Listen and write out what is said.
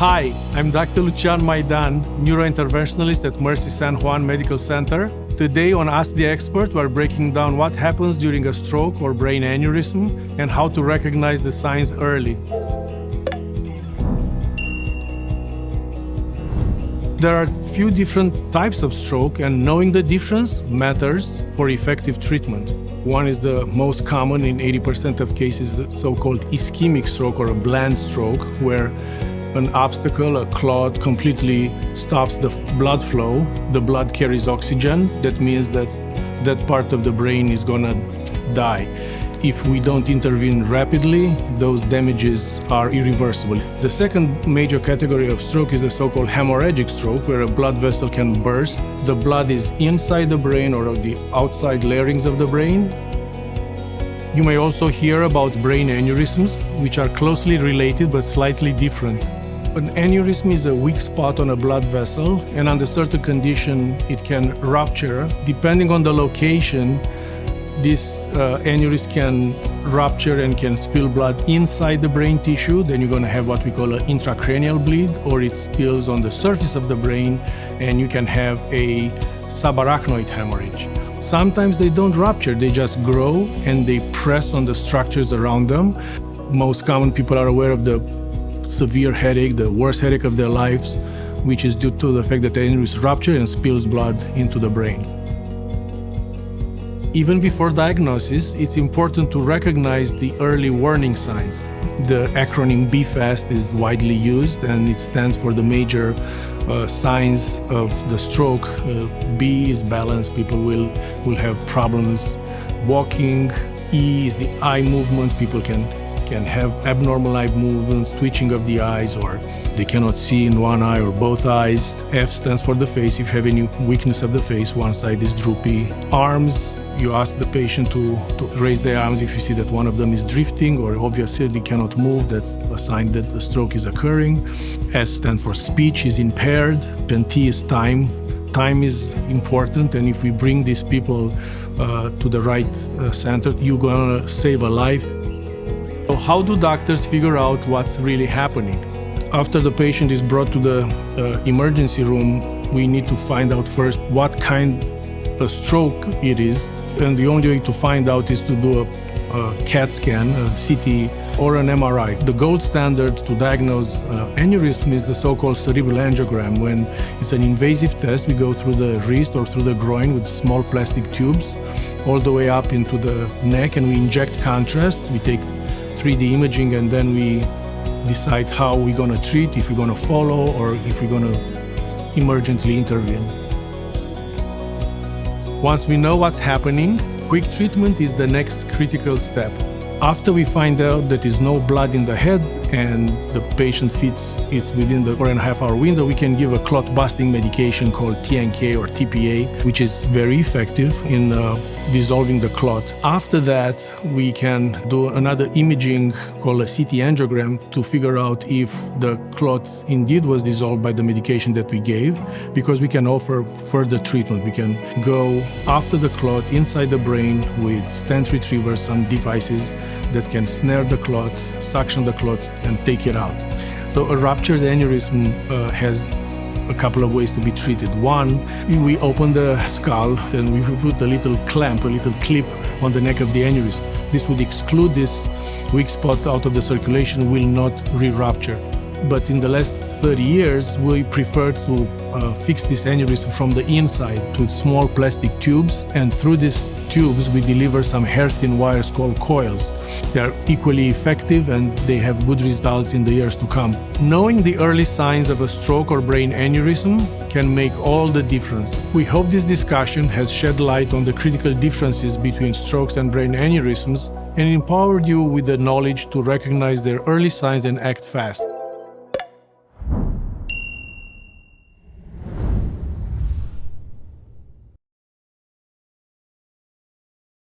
Hi, I'm Dr. Lucian Maidan, neurointerventionalist at Mercy San Juan Medical Center. Today on Ask the Expert, we're breaking down what happens during a stroke or brain aneurysm and how to recognize the signs early. There are a few different types of stroke, and knowing the difference matters for effective treatment. One is the most common in 80% of cases, so-called ischemic stroke or a bland stroke, where an obstacle, a clot, completely stops the blood flow. The blood carries oxygen. That means that that part of the brain is gonna die. If we don't intervene rapidly, those damages are irreversible. The second major category of stroke is the so-called hemorrhagic stroke, where a blood vessel can burst. The blood is inside the brain or of the outside layerings of the brain. You may also hear about brain aneurysms, which are closely related but slightly different. An aneurysm is a weak spot on a blood vessel, and under certain condition, it can rupture. Depending on the location, this aneurysm can rupture and can spill blood inside the brain tissue. Then you're going to have what we call an intracranial bleed, or it spills on the surface of the brain, and you can have a subarachnoid hemorrhage. Sometimes they don't rupture, they just grow and they press on the structures around them. Most common people are aware of the severe headache, the worst headache of their lives, which is due to the fact that the aneurysm ruptures and spills blood into the brain. Even before diagnosis, it's important to recognize the early warning signs. The acronym BFAST is widely used, and it stands for the major signs of the stroke. B is balance. People will have problems walking. E is the eye movements. People can have abnormal eye movements, twitching of the eyes, or they cannot see in one eye or both eyes. F stands for the face. If you have any weakness of the face, one side is droopy. Arms, you ask the patient to raise their arms if you see that one of them is drifting or obviously they cannot move. That's a sign that the stroke is occurring. S stands for speech is impaired, and T is time. Time is important, and if we bring these people to the right center, you're gonna save a life. So how do doctors figure out what's really happening? After the patient is brought to the emergency room, we need to find out first what kind of stroke it is. And the only way to find out is to do a CAT scan, a CT, or an MRI. The gold standard to diagnose aneurysm is the so-called cerebral angiogram. When it's an invasive test, we go through the wrist or through the groin with small plastic tubes all the way up into the neck, and we inject contrast. We take 3D imaging, and then we decide how we're going to treat, if we're going to follow, or if we're going to emergently intervene. Once we know what's happening, quick treatment is the next critical step. After we find out that there's no blood in the head and the patient fits it's within the 4.5-hour window, we can give a clot-busting medication called TNK or TPA, which is very effective in dissolving the clot. After that, we can do another imaging called a CT angiogram to figure out if the clot indeed was dissolved by the medication that we gave, because we can offer further treatment. We can go after the clot inside the brain with stent retrievers, some devices that can snare the clot, suction the clot, and take it out. So a ruptured aneurysm has a couple of ways to be treated. One, we open the skull, then we put a little clamp, a little clip on the neck of the aneurysm. This would exclude this weak spot out of the circulation, will not re-rupture. But in the last 30 years, we prefer to fix this aneurysm from the inside with small plastic tubes, and through these tubes we deliver some hair-thin wires called coils. They are equally effective and they have good results in the years to come. Knowing the early signs of a stroke or brain aneurysm can make all the difference. We hope this discussion has shed light on the critical differences between strokes and brain aneurysms and empowered you with the knowledge to recognize their early signs and act fast.